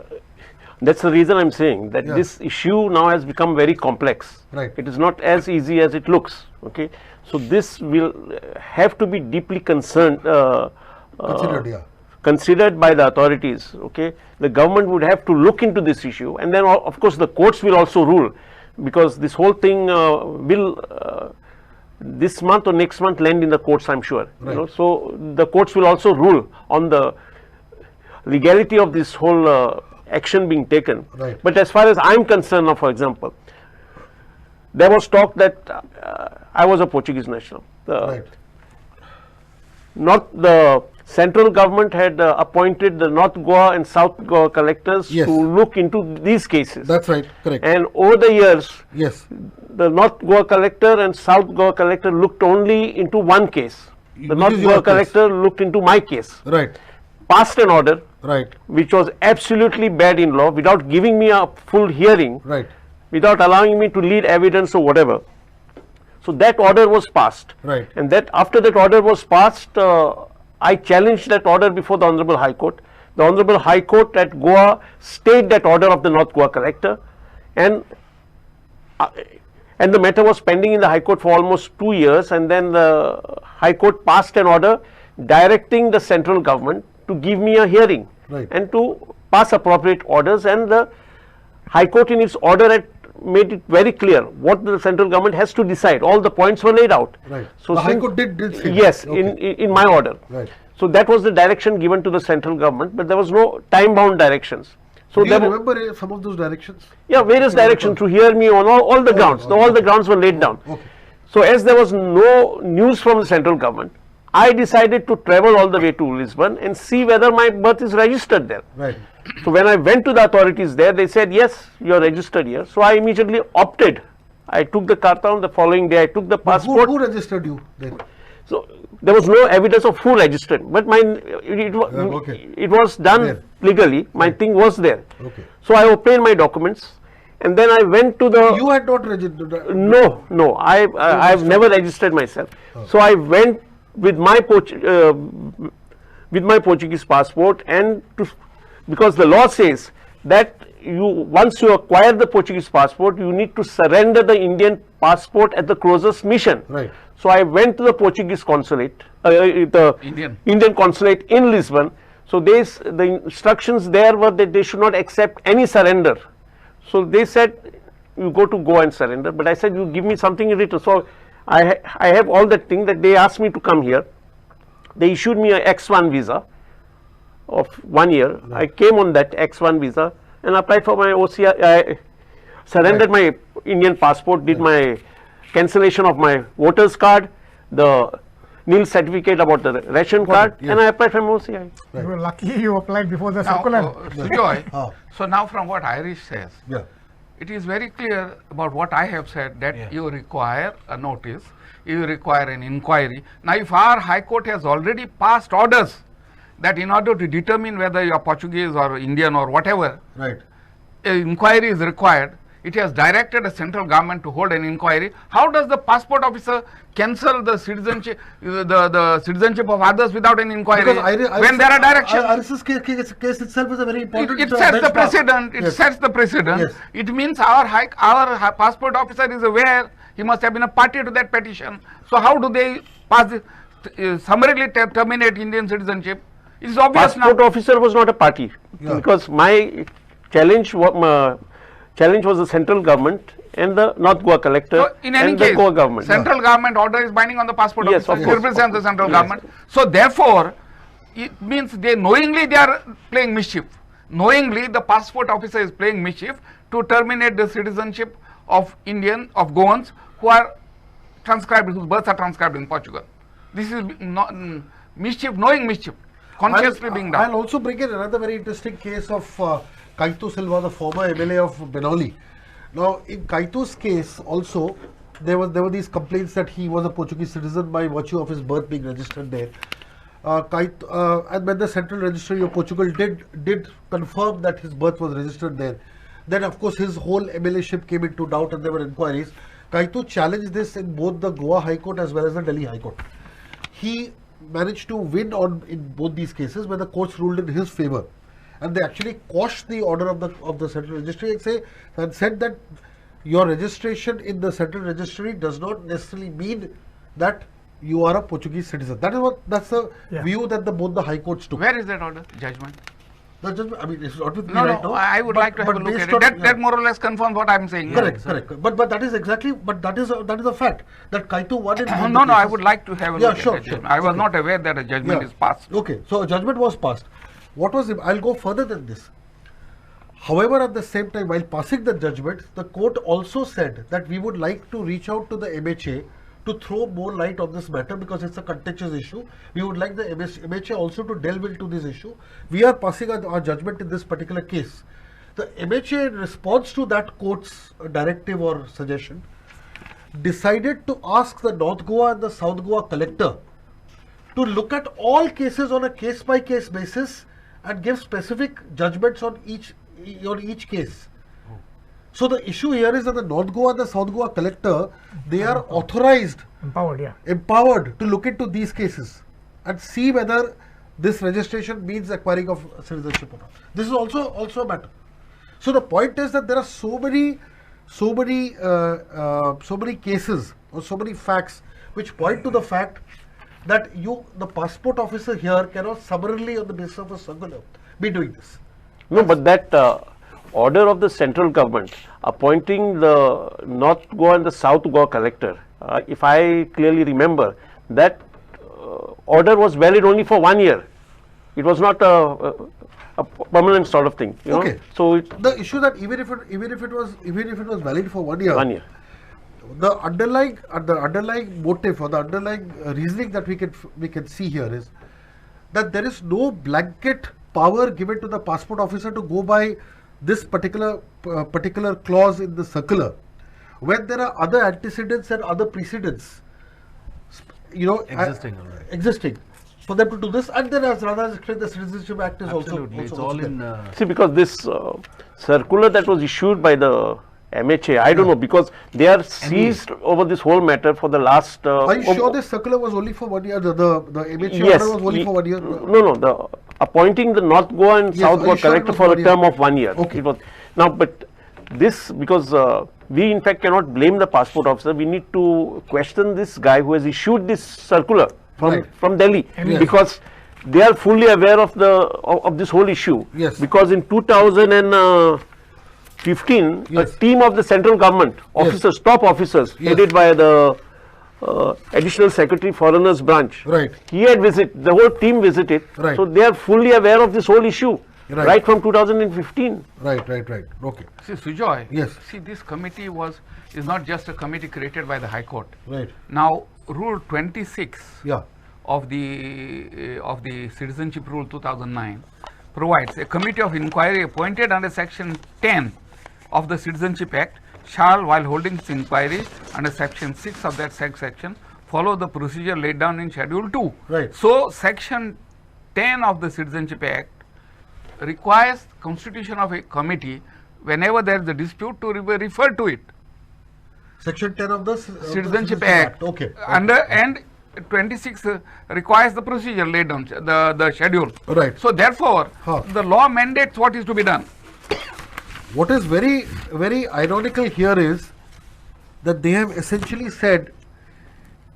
That's the reason I'm saying that this issue now has become very complex. Right. It is not as easy as it looks. Okay. So this will have to be deeply considered by the authorities. Okay. The government would have to look into this issue, and then of course the courts will also rule, because this whole thing will this month or next month land in the courts, I'm sure. Right. You know, so the courts will also rule on the legality of this whole action being taken. Right. But as far as I'm concerned now, for example, there was talk that I was a Portuguese national. Right. Not the central government had appointed the North Goa and South Goa collectors to look into these cases. That's right, correct. And over the years, yes, the North Goa collector and South Goa collector looked only into one case. The North Goa collector looked into my case. Right. Passed an order, right, which was absolutely bad in law, without giving me a full hearing, right, without allowing me to lead evidence or whatever. So that order was passed, right, and that after that order was passed, I challenged that order before the Honorable High Court. The Honorable High Court at Goa stayed that order of the North Goa collector, and the matter was pending in the High Court for almost 2 years, and then the High Court passed an order directing the central government to give me a hearing, right, and to pass appropriate orders, and the High Court in its order had made it very clear what the central government has to decide. All the points were laid out. Right. So the High Court did say yes, okay, in my order. Right. So that was the direction given to the central government, but there was no time-bound directions. So do you remember some of those directions? Yeah, various directions to hear me on all the grounds. Okay. All the grounds were laid down. Okay. So as there was no news from the central government, I decided to travel all the way to Lisbon and see whether my birth is registered there. Right. So when I went to the authorities there, they said, yes, you are registered here. So I immediately opted. I took the carta on the following day. I took the passport. Who registered you then? So there was no evidence of who registered, but it was done there legally. My thing was there. Okay. So I obtained my documents, and then I went to the. You had not registered. No. I've never registered myself. Oh. So I went with my Portuguese passport, and because the law says that once you acquire the Portuguese passport, you need to surrender the Indian passport at the closest mission. Right. So I went to the Portuguese consulate, the Indian consulate in Lisbon. So the instructions there were that they should not accept any surrender. So they said, you go to Goa and surrender, but I said, you give me something in return. So I have all that thing that they asked me to come here. They issued me a X1 visa of 1 year. I came on that X1 visa and applied for my OCI. I surrendered my Indian passport, did my cancellation of my voter's card, the nil certificate about the ration card, and I applied for my OCI. You were lucky you applied before the Now, circular. Sujoy, so now from what Irish says, it is very clear about what I have said, that you require a notice, you require an inquiry. Now, if our High Court has already passed orders that in order to determine whether you are Portuguese or Indian or whatever, an inquiry is required, it has directed a central government to hold an inquiry. How does the passport officer cancel the citizenship, the citizenship of others without an inquiry when there are directions? Iris's case itself is a very important. It sets the precedent. It sets the precedent. It means our passport officer is aware. He must have been a party to that petition. So how do they pass this, summarily terminate Indian citizenship? It is obvious now. Passport officer was not a party because my challenge was the central government and the North Goa collector So in any and case, the Goa government. central government order is binding on the passport Yes, officer. of It course, represents the central government. So therefore, it means they knowingly they are playing mischief. Knowingly, the passport officer is playing mischief to terminate the citizenship of Goans who are transcribed, whose births are transcribed in Portugal. This is not mischief, knowing mischief, consciously being done. I'll also bring in another very interesting case of Kaito Silva, the former MLA of Benoli. Now, in Kaito's case also, there were these complaints that he was a Portuguese citizen by virtue of his birth being registered there. And when the Central Registry of Portugal did confirm that his birth was registered there, then of course his whole MLA-ship came into doubt and there were inquiries. Kaito challenged this in both the Goa High Court as well as the Delhi High Court. He managed to win in both these cases where the courts ruled in his favor. And they actually quashed the order of the Central Registry and said that your registration in the Central Registry does not necessarily mean that you are a Portuguese citizen. That's the view that both the High Courts took. Where is that order, judgment? The judgment, I mean, it's not with me No, right now. I would like to have a look at it. That more or less confirms what I am saying. Correct. But that is exactly, that is a fact that Kaito won in both No, the I cases. would like to have a look at it. Sure. I was not aware that a judgment is passed. Okay, so a judgment was passed. I'll go further than this. However, at the same time, while passing the judgment, the court also said that we would like to reach out to the MHA to throw more light on this matter because it's a contentious issue. We would like the MHA also to delve into this issue. We are passing our judgment in this particular case. The MHA, in response to that court's directive or suggestion, decided to ask the North Goa and the South Goa collector to look at all cases on a case-by-case basis and give specific judgments on each case. So the issue here is that the North Goa and the South Goa collector, they are authorized, empowered to look into these cases and see whether this registration means acquiring of citizenship or not. This is also a matter. So the point is that there are so many cases or so many facts which point to the fact that the passport officer here cannot summarily on the basis of a circular be doing this. No, but that order of the central government appointing the North Goa and the South Goa collector, if I clearly remember, that order was valid only for 1 year. It was not a permanent sort of thing. You know? So the issue that even if it was valid for 1 year, the underlying motive or the underlying reasoning that we can see here is that there is no blanket power given to the passport officer to go by this particular clause in the circular when there are other antecedents and other precedents, existing for them to do this. And then, as Radha has explained, the Citizenship Act is also it's all in. See, because this circular that was issued by the MHA, I don't know, because they are seized over this whole matter for the last. Are you sure this circular was only for 1 year? The MHA order was only for 1 year? No, the appointing the North Goa and South Goa collector for a term of 1 year. Okay. It was, now, but this, because we in fact cannot blame the passport officer. We need to question this guy who has issued this circular from Delhi, because they are fully aware of this whole issue. Yes. Because in 2015, a team of the central government officers, top officers, headed by the Additional Secretary Foreigners Branch, he had visited, the whole team visited, so they are fully aware of this whole issue right from 2015. Right. Okay. See, Sujoy, yes. See, this committee is not just a committee created by the High Court. Right. Now, Rule 26 yeah. of the Citizenship Rule 2009 provides a committee of inquiry appointed under Section 10 of the Citizenship Act shall, while holding its inquiry under Section 6 of that section, follow the procedure laid down in Schedule 2. Right. So, Section 10 of the Citizenship Act requires constitution of a committee whenever there is a dispute to refer to it. Section 10 of the Citizenship Act. Okay. And 26 requires the procedure laid down, the schedule. Right. So, therefore, the law mandates what is to be done. What is very, very ironical here is that they have essentially said,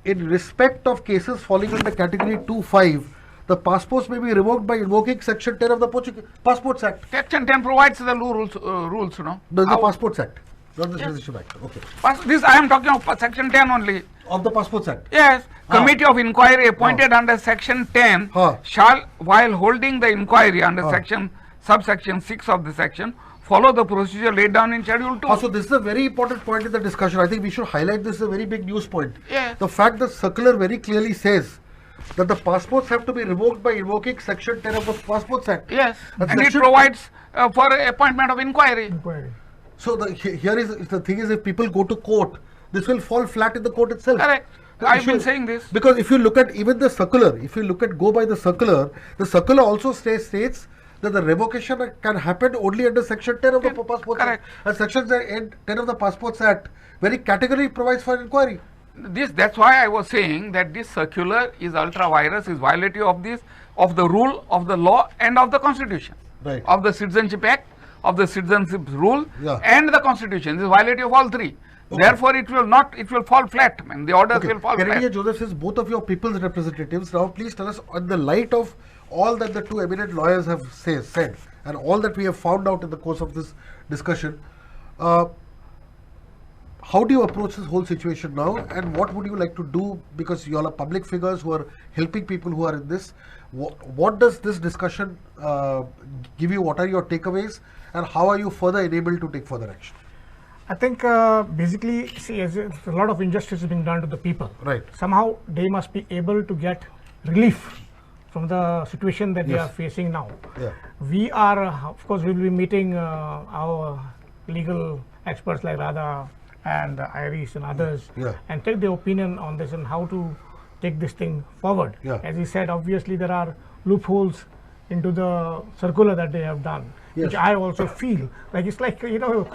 in respect of cases falling under category 2.5, the passports may be revoked by invoking Section 10 of the Portuguese Passports Act. Section 10 provides the rules, you know. There's the Passports Act, not the Citizenship Act. Okay. This I am talking of Section 10 only. Of the Passports Act. Yes. Committee of inquiry appointed under Section 10 shall, while holding the inquiry under subsection 6 of the section, follow the procedure laid down in Schedule 2. So this is a very important point in the discussion. I think we should highlight this as a very big news point. Yes. The fact that circular very clearly says that the passports have to be revoked by invoking Section 10 of the Passports Act. Yes. And it provides for appointment of inquiry. So here is the thing is, if people go to court, this will fall flat in the court itself. Correct. I've been saying this. Because if you look at even the circular, if you go by the circular also states that the revocation can happen only under Section 10 of the Passports Act. And Section 10 of the Passports Act very categorically provides for inquiry. That's why I was saying that this circular is ultra virus, is violative of the rule, of the law, and of the Constitution. Right. Of the Citizenship Act, of the Citizenship Rule, and the Constitution. This is violative of all three. Okay. Therefore, it will fall flat. And the orders will fall flat. Kennedy Joseph says, both of your people's representatives, now please tell us, in the light of all that the two eminent lawyers have said, and all that we have found out in the course of this discussion, how do you approach this whole situation now, and what would you like to do, because you all are public figures who are helping people who are in this? What does this discussion give you? What are your takeaways, and how are you further enabled to take further action? I think basically, see, as a lot of injustice is being done to the people. Right. Somehow they must be able to get relief from the situation that they are facing now. Yeah. We are, of course, we will be meeting our legal experts like Radha and Iris and others, and take their opinion on this and how to take this thing forward. As he said, obviously there are loopholes into the circular that they have done, which I also feel like it's like, you know,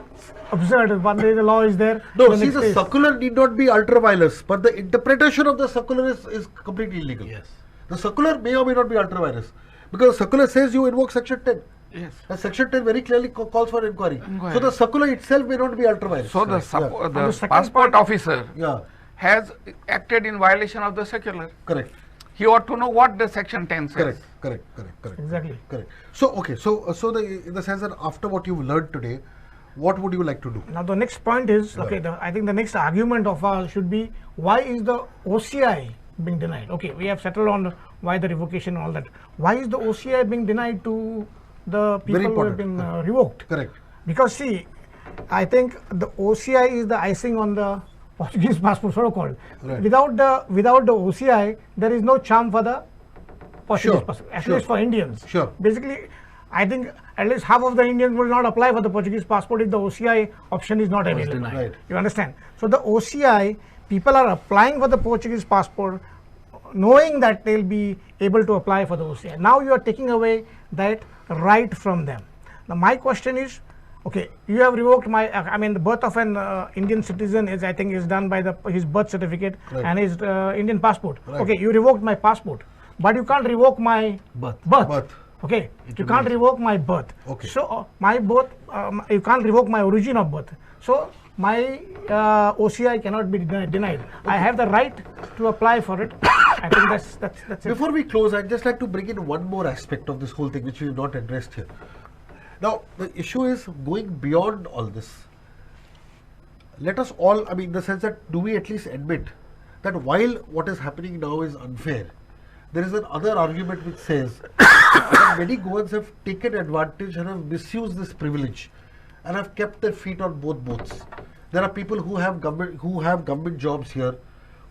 absurd. One day the law is there. No, see, the circular need not be ultra virus, but the interpretation of the circular is completely illegal. Yes. The circular may or may not be ultra virus, because the circular says you invoke Section 10. Yes. And Section 10 very clearly calls for inquiry. So the circular itself may not be ultra virus. So the passport officer has acted in violation of the circular. Correct. He ought to know what the Section 10 says. Correct. Exactly. Correct. So okay. So in the sense that after what you've learned today, what would you like to do? Now the next point is, I think the next argument of ours should be, why is the OCI being denied? Okay, we have settled on why the revocation and all that. Why is the OCI being denied to the people who have been revoked? Correct. Because see, I think the OCI is the icing on the Portuguese passport, so called. Right. Without the OCI, there is no charm for the Portuguese passport, at least for Indians. Basically, I think at least half of the Indians will not apply for the Portuguese passport if the OCI option is not available. Right. You understand? So the OCI, people are applying for the Portuguese passport knowing that they'll be able to apply for the OCI. Now you are taking away that right from them. Now my question is, okay, you have revoked the birth of an Indian citizen is, I think, is done by his birth certificate and his Indian passport. Okay, you revoked my passport, but you can't revoke my birth. Okay, you can't revoke my birth. Okay. So my birth, you can't revoke my origin of birth. So my OCI cannot be denied. I have the right to apply for it. I think that's it. Before we close, I'd just like to bring in one more aspect of this whole thing which we have not addressed here. Now, the issue is going beyond all this. Let us all, I mean, in the sense that do we at least admit that while what is happening now is unfair, there is another argument which says that many Goans have taken advantage and have misused this privilege and have kept their feet on both boats. There are people who have government jobs here,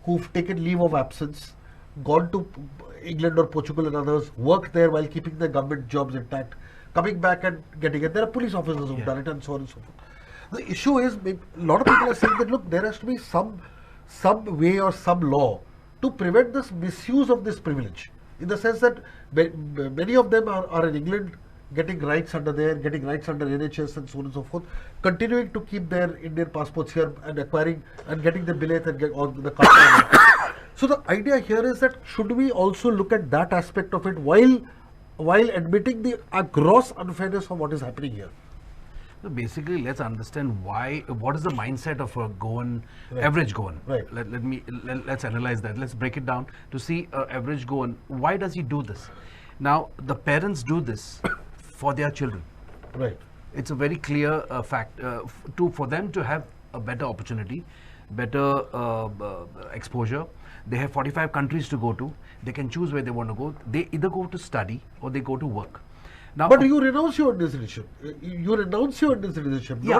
who've taken leave of absence, gone to England or Portugal and others, worked there while keeping their government jobs intact, coming back and getting it. There are police officers who've done it and so on and so forth. The issue is, a lot of people are saying that look, there has to be some way or some law to prevent this misuse of this privilege. In the sense that many of them are in England getting rights under there, getting rights under NHS and so on and so forth, continuing to keep their Indian passports here and acquiring and getting the billet and get on the card. So the idea here is that should we also look at that aspect of it while admitting the gross unfairness of what is happening here? So basically, let's understand what is the mindset of a Goan, average Goan. Right. Let's analyze that. Let's break it down to see average Goan. Why does he do this? Now, the parents do this for their children. Right. It's a very clear fact for them to have a better opportunity, better exposure. They have 45 countries to go to. They can choose where they want to go. They either go to study or they go to work. Now, but you renounce your Indian citizenship. You renounce your Indian citizenship. Yeah.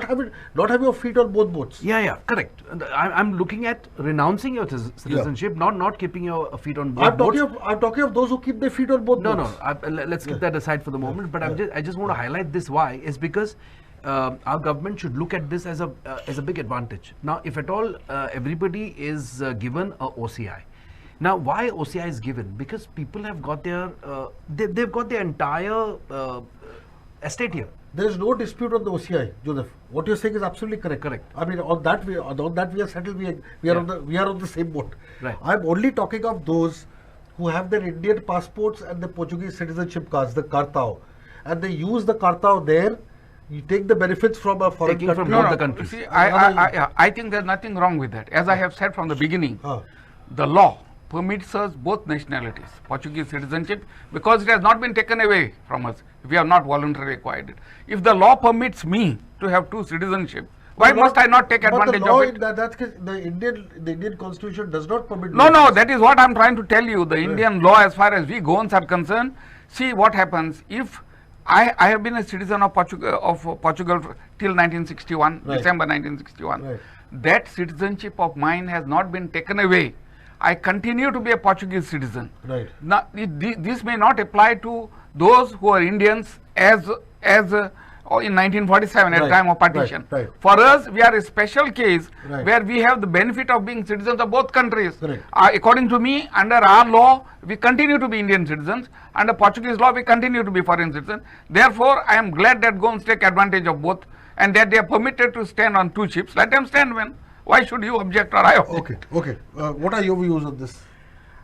Not have your feet on both boats. Yeah, correct. And I'm looking at renouncing your citizenship, not keeping your feet on both boats. I'm talking of those who keep their feet on both boats. No. Let's keep that aside for the moment. But I just want to highlight this. Why? Is because our government should look at this as a big advantage. Now, if at all everybody is given a OCI. Now, why OCI is given? Because people have got their, they've got their entire estate here. There is no dispute on the OCI, Joseph. What you're saying is absolutely correct. Correct. I mean, on that we are settled. We are on the same boat. Right. I'm only talking of those who have their Indian passports and the Portuguese citizenship cards, the cartão, and they use the cartão there. You take the benefits from a foreign country. From both the countries. See, I think there's nothing wrong with that. As I have said from the beginning, the law permits us both nationalities, Portuguese citizenship, because it has not been taken away from us. We have not voluntarily acquired it. If the law permits me to have two citizenship, why must I not take advantage of it? The Indian constitution does not permit. No, that is what I'm trying to tell you. The Indian law, as far as we Goans are concerned, see what happens if I have been a citizen of Portugal till 1961, December 1961. Right. That citizenship of mine has not been taken away. I continue to be a Portuguese citizen. Right. Now, this may not apply to those who are Indians as in 1947 at the time of partition. Right. For us, we are a special case Right. where we have the benefit of being citizens of both countries. Correct. According to me, under our law, we continue to be Indian citizens. Under Portuguese law, we continue to be foreign citizens. Therefore, I am glad that Goans take advantage of both and that they are permitted to stand on two ships. Let them stand when. Why should you object or I object? Okay. What are your views on this?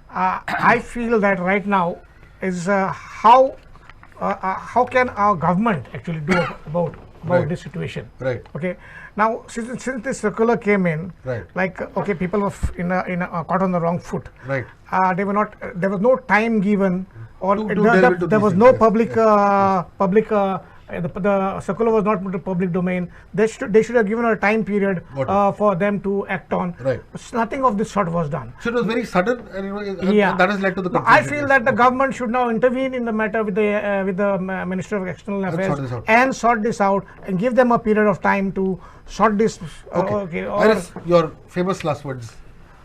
I feel that right now is how can our government actually do about Right. this situation? Right. Okay. Now, since this circular came in, Right. like okay, people were caught on the wrong foot. Right. They were not. There was no time given, or To delve into there these was things, no yes. public. The circular was not put to public domain. They should have given a time period for them to act on. Right. Nothing of this sort was done. So it was very sudden, and Yeah. that has led to the No, confusion. I feel that the government should now intervene in the matter with the Minister of External Affairs and sort this out and give them a period of time to sort this. Iris, your famous last words.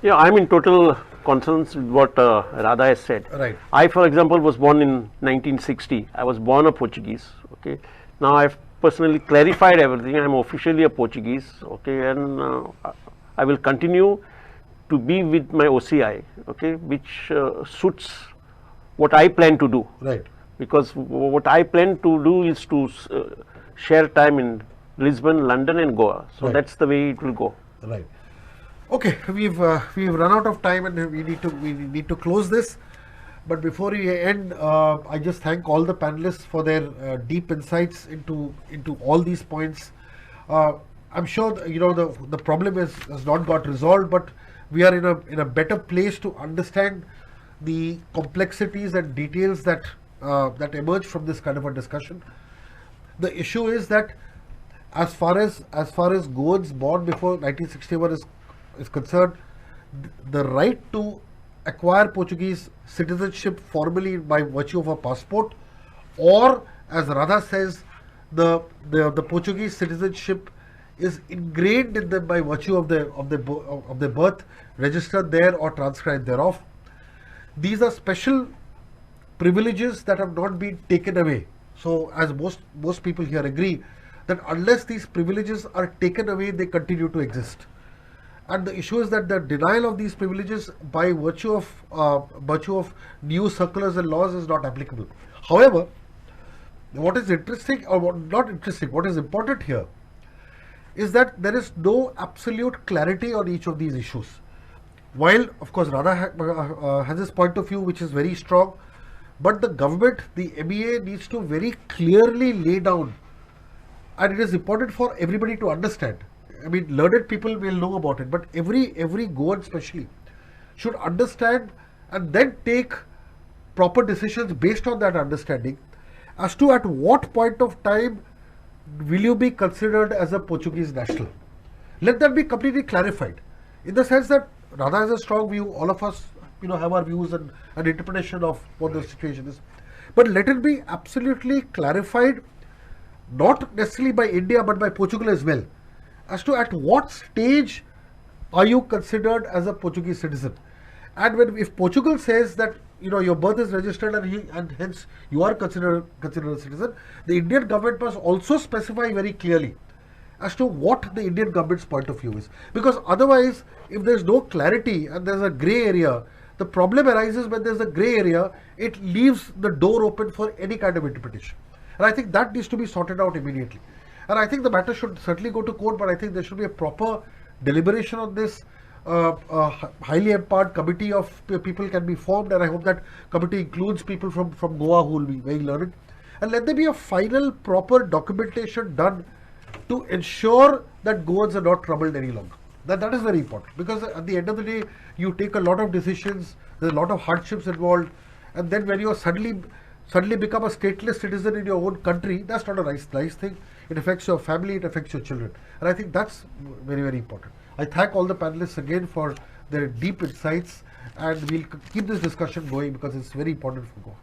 Yeah, I'm in total consonance with what Radha has said. Right. I, for example, was born in 1960. I was born a Portuguese. Okay. Now I've personally clarified everything. I'm officially a Portuguese. Okay, and I will continue to be with my OCI. Okay, which suits what I plan to do. Right. Because what I plan to do is to share time in Lisbon, London, and Goa. So Right. that's the way it will go. Right. Okay, we've run out of time and we need to close this. But before we end, I just thank all the panelists for their deep insights into all these points. I'm sure the problem has not got resolved, but we are in a better place to understand the complexities and details that that emerge from this kind of a discussion. The issue is that as far as Goans born before 1961 is concerned, the right to acquire Portuguese citizenship formally by virtue of a passport, or as Radha says, the Portuguese citizenship is ingrained in them by virtue of their birth, registered there or transcribed thereof. These are special privileges that have not been taken away. So as most people here agree, that unless these privileges are taken away, they continue to exist. And the issue is that the denial of these privileges by virtue of new circulars and laws is not applicable. However, what is interesting, or not interesting, what is important here is that there is no absolute clarity on each of these issues. While of course Radha has this point of view which is very strong, but the government, the MEA, needs to very clearly lay down, and it is important for everybody to understand. I mean, learned people will know about it, but every Goan especially should understand and then take proper decisions based on that understanding as to at what point of time will you be considered as a Portuguese national. Let that be completely clarified, in the sense that Radha has a strong view, all of us have our views and interpretation of what the situation is, but let it be absolutely clarified, not necessarily by India but by Portugal as well, as to at what stage are you considered as a Portuguese citizen. And if Portugal says that your birth is registered and hence you are considered a citizen, the Indian government must also specify very clearly as to what the Indian government's point of view is. Because otherwise, if there's no clarity and there's a grey area, the problem arises when there's a grey area, it leaves the door open for any kind of interpretation. And I think that needs to be sorted out immediately. And I think the matter should certainly go to court, but I think there should be a proper deliberation on this. A highly empowered committee of people can be formed, and I hope that committee includes people from Goa who will be very learned. And let there be a final proper documentation done to ensure that Goans are not troubled any longer. That is very important, because at the end of the day, you take a lot of decisions, there's a lot of hardships involved, and then when you suddenly become a stateless citizen in your own country, that's not a nice thing. It affects your family, it affects your children, and I think that's very, very important. I thank all the panelists again for their deep insights, and we'll keep this discussion going because it's very important for Goa.